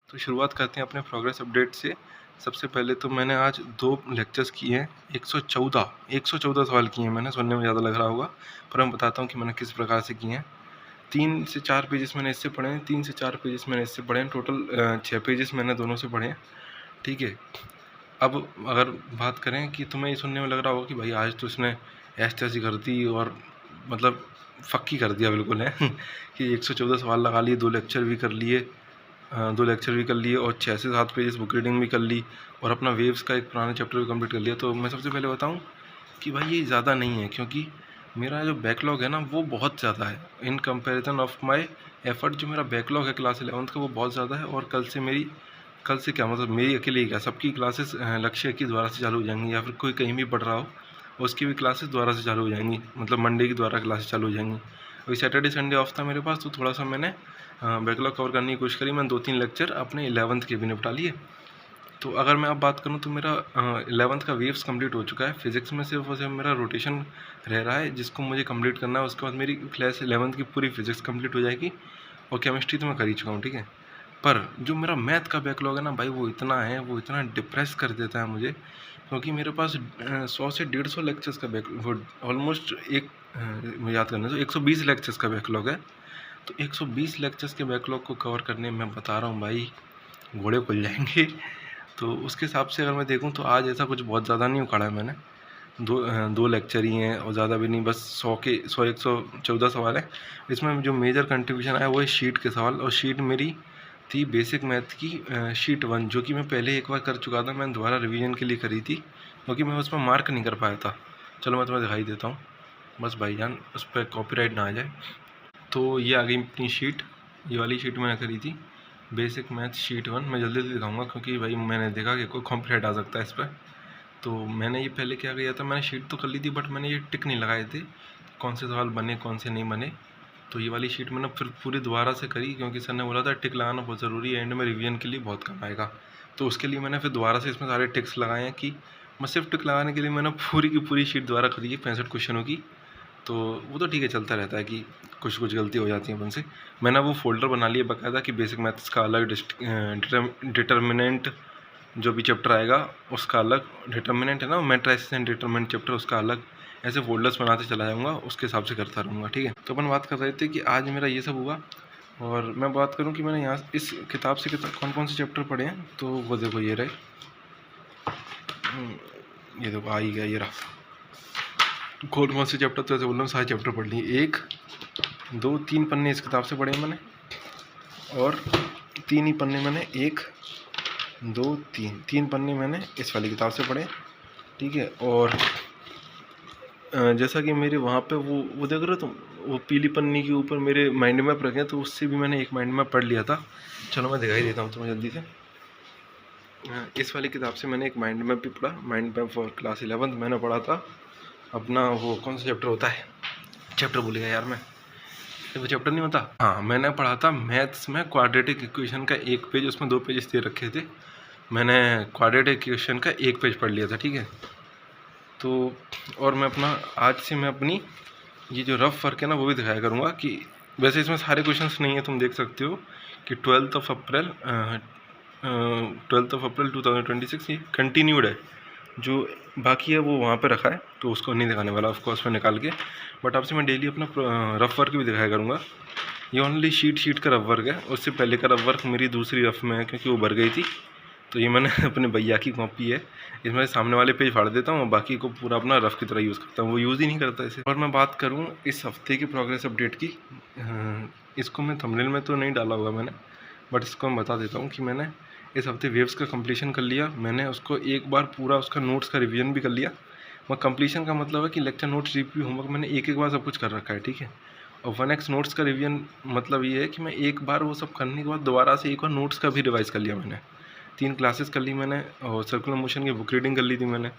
तो शुरुआत करते हैं अपने प्रोग्रेस अपडेट से। सबसे पहले तो मैंने आज 2 लेक्चर्स किए हैं। 114 सवाल किए हैं मैंने। सुनने में ज़्यादा लग रहा होगा, पर मैं बताता हूँ कि मैंने किस प्रकार से किए हैं। 3 से 4 पेजेस मैंने इससे पढ़े हैं, 3 से 4 पेजेस मैंने इससे पढ़े हैं। टोटल 6 पेजेस मैंने दोनों से पढ़े हैं, ठीक है। अब अगर बात करें कि तुम्हें ये सुनने में लग रहा होगा कि भाई आज तो इसने ऐसी कर दी और मतलब फ़क्की कर दिया बिल्कुल है कि 114 सवाल लगा लिए, 2 लेक्चर भी कर लिए, 2 लेक्चर भी कर लिए और 6 से 7 पेजेस बुक रीडिंग भी कर ली और अपना वेव्स का एक पुराना चैप्टर भी कंप्लीट कर लिया। तो मैं सबसे पहले बताऊं कि भाई ये ज़्यादा नहीं है, क्योंकि मेरा जो बैकलॉग है ना वो बहुत ज़्यादा है in comparison of my effort. जो मेरा बैकलॉग है क्लास 11th का वो बहुत ज़्यादा है। और कल से क्या मतलब मेरी अकेले ही क्या, सबकी क्लासेस लक्ष्य की द्वारा से चालू हो जाएंगी, या फिर कोई कहीं भी पढ़ रहा हो उसकी भी क्लासेस द्वारा से चालू हो जाएंगी, मतलब मंडे की द्वारा क्लासेस चालू हो जाएंगी। अभी सैटरडे संडे ऑफ था मेरे पास, तो थोड़ा सा मैंने बैकलॉग कवर करने की कोशिश करी। मैंने 2-3 लेक्चर अपने 11th के भी निपटा लिए। तो अगर मैं अब बात करूं तो मेरा 11th का वेव्स कंप्लीट हो चुका है। फिजिक्स में सिर्फ और सिर्फ मेरा रोटेशन रह रहा है जिसको मुझे कंप्लीट करना है। उसके बाद मेरी क्लास 11th की पूरी फिजिक्स कंप्लीट हो जाएगी और केमिस्ट्री तो मैं कर ही चुका हूँ, ठीक है। पर जो मेरा मैथ का बैकलॉग है ना भाई, वो इतना डिप्रेस कर देता है मुझे, क्योंकि मेरे पास 100 से 150 लेक्चर्स का बैकलॉग, ऑलमोस्ट मुझे याद करने तो 120 लेक्चर्स का बैकलॉग है। तो 120 लेक्चर्स के बैकलॉग को कवर करने में, मैं बता रहा हूँ भाई, घोड़े खुल जाएंगे। तो उसके हिसाब से अगर मैं देखूँ तो आज ऐसा कुछ बहुत ज़्यादा नहीं उखाड़ा है मैंने। दो लेक्चर ही हैं और ज़्यादा भी नहीं, बस 114 सवाल है। इसमें जो मेजर कंट्रीब्यूशन आया वो है शीट के सवाल, और शीट मेरी थी बेसिक मैथ की शीट 1, जो कि मैं पहले एक बार कर चुका था। मैंने दोबारा रिवीजन के लिए करी थी क्योंकि मैं उसमें मार्क नहीं कर पाया था। चलो मैं तुम्हें दिखाई देता हूँ, बस भाईजान उस पर कॉपीराइट ना आ जाए। तो ये आ गई अपनी शीट, ये वाली शीट मैंने करी थी बेसिक मैथ शीट 1। मैं जल्दी से दिखाऊंगा क्योंकि भाई मैंने देखा कि कोई कॉपीराइट आ सकता है इस पर। तो मैंने ये पहले क्या किया था, मैंने शीट तो कर ली थी बट मैंने ये टिक नहीं लगाए थे कौन से सवाल बने कौन से नहीं बने। तो ये वाली शीट मैंने फिर पूरी दोबारा से करी, क्योंकि सर ने बोला था टिक लगाना बहुत ज़रूरी है, एंड में रिवीजन के लिए बहुत काम आएगा। तो उसके लिए मैंने फिर दोबारा से इसमें सारे टिक्स लगाए हैं कि मैं सिर्फ टिक लगाने के लिए मैंने पूरी की पूरी शीट दोबारा करी है 65 क्वेश्चनों की। तो वो तो ठीक है, चलता रहता है कि कुछ गलती हो जाती है अपन से। मैंने वो फोल्डर बना लिया बाकायदा कि बेसिक मैथ्स का अलग, डिटर्मिनेंट जो भी चैप्टर आएगा उसका अलग, डिटर्मिनेंट है ना मैट्रिसेस एंड डिटर्मिनेंट चैप्टर, उसका अलग, ऐसे फोल्डर्स बनाते चला जाऊँगा, उसके हिसाब से करता रहूँगा, ठीक है। तो अपन बात कर रहे थे कि आज मेरा ये सब हुआ। और मैं बात करूँ कि मैंने यहाँ इस किताब से कौन कौन से चैप्टर पढ़े हैं, तो वो देखो ये रहे, ये देखो आ ही गया, ये रहा। कौन से चैप्टर, तो ऐसे बोल रहा हूँ सारे चैप्टर पढ़ लिए। 1 2 3 पन्ने इस किताब से पढ़े हैं मैंने, और 3 ही पन्ने मैंने 1 2 3 पन्ने मैंने इस वाली किताब से पढ़े, ठीक है। और जैसा कि मेरे वहाँ पे वो देख रहे हो तुम, वो पीली पन्नी के ऊपर मेरे माइंड मैप रखे हैं, तो उससे भी मैंने एक माइंड मैप पढ़ लिया था। चलो मैं दिखाई देता हूँ तुम्हें जल्दी से। इस वाली किताब से मैंने एक माइंड मैप भी पढ़ा, mind map for class 11th मैंने पढ़ा था अपना। वो कौन सा चैप्टर होता है, चैप्टर भूल गया यार मैं, वो चैप्टर नहीं होता। हाँ, मैंने पढ़ा था मैथ्स में क्वाड्रेटिक इक्वेशन का 1 पेज, उसमें 2 पेजेस दे रखे थे। मैंने क्वाड्रेटिक इक्वेशन का 1 पेज पढ़ लिया था, ठीक है। तो और मैं अपना आज से मैं अपनी ये जो रफ वर्क है ना वो भी दिखाया करूँगा। कि वैसे इसमें सारे क्वेश्चंस नहीं है, तुम देख सकते हो कि 12 अप्रैल 2026 ये कंटिन्यूड है, जो बाकी है वो वहाँ पे रखा है, तो उसको नहीं दिखाने वाला ऑफकोर्स मैं निकाल के। बट आपसे मैं डेली अपना रफ वर्क भी दिखाया करूँगा। ये ओनली शीट का रफ वर्क है, उससे पहले का रफ वर्क मेरी दूसरी रफ में है क्योंकि वो भर गई थी। तो ये मैंने अपने भैया की कॉपी है, इसमें सामने वाले पेज फाड़ देता हूँ और बाकी को पूरा अपना रफ की तरह यूज़ करता हूँ, वो यूज़ ही नहीं करता इसे। और मैं बात करूँ इस हफ्ते की प्रोग्रेस अपडेट की, इसको मैं थंबनेल में तो नहीं डाला होगा मैंने, बट इसको मैं बता देता हूँ कि मैंने इस हफ्ते वेव्स का कंप्लीशन कर लिया। मैंने उसको एक बार पूरा उसका नोट्स का रिवीजन भी कर लिया। मैं कंप्लीशन का मतलब है कि लेक्चर नोट्स, रिव्यू, होमवर्क मैंने एक बार सब कुछ कर रखा है, ठीक है। और 1x नोट्स का रिवीजन मतलब ये है कि मैं एक बार वो सब करने के बाद दोबारा से एक बार नोट्स का भी रिवाइज़ कर लिया मैंने। 3 क्लासेस कर ली मैंने, और सर्कुलर मोशन की बुक रीडिंग कर ली थी मैंने।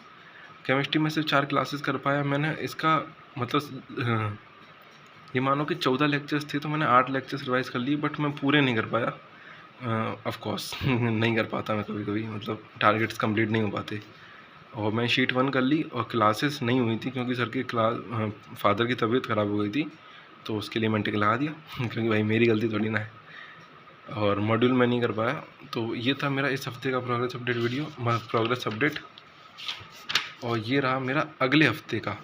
केमिस्ट्री में सिर्फ 4 क्लासेस कर पाया मैंने। इसका मतलब ये मानो कि 14 लेक्चर्स थे, तो मैंने 8 लेक्चर्स रिवाइज़ कर लिए, बट मैं पूरे नहीं कर पाया। ऑफ कोर्स नहीं कर पाता मैं कभी कभी, मतलब टारगेट्स कंप्लीट नहीं हो पाते। और मैं शीट 1 कर ली, और क्लासेस नहीं हुई थी क्योंकि सर की फादर की तबीयत ख़राब हो गई थी, तो उसके लिए मैंने टिक लगा दिया क्योंकि भाई मेरी गलती थोड़ी ना है। और मॉड्यूल मैं नहीं कर पाया। तो ये था मेरा इस हफ्ते का progress update video, progress update. और ये रहा मेरा अगले हफ्ते का।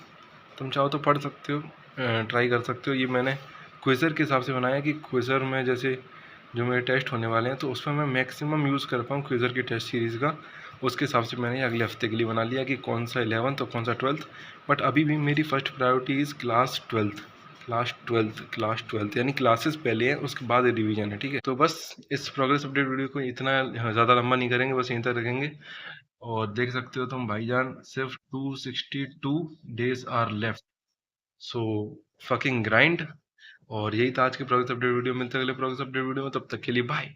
तुम चाहो तो पढ़ सकते हो, ट्राई कर सकते हो। ये मैंने क्विज़र के हिसाब से बनाया कि क्विज़र में जैसे जो मेरे टेस्ट होने वाले हैं तो उसमें मैं मैक्सिमम यूज़ कर पाऊँ क्विज़र की टेस्ट सीरीज़ का, उसके हिसाब से मैंने अगले हफ्ते के लिए बना लिया कि कौन सा 11th और कौन सा 12th। बट अभी भी मेरी first priority is class 12th यानी क्लासेस पहले हैं, उसके बाद रिवीजन है, ठीक है। तो बस इस प्रोग्रेस अपडेट वीडियो को इतना ज़्यादा लंबा नहीं करेंगे, बस यहीं तक रखेंगे। और देख सकते हो तुम भाईजान, सिर्फ 262 days are left, so fucking grind. और यही था आज के प्रोग्रेस अपडेट वीडियो। मिलते हैं अगले प्रोग्रेस अपडेट वीडियो में, तब तक के लिए बाय।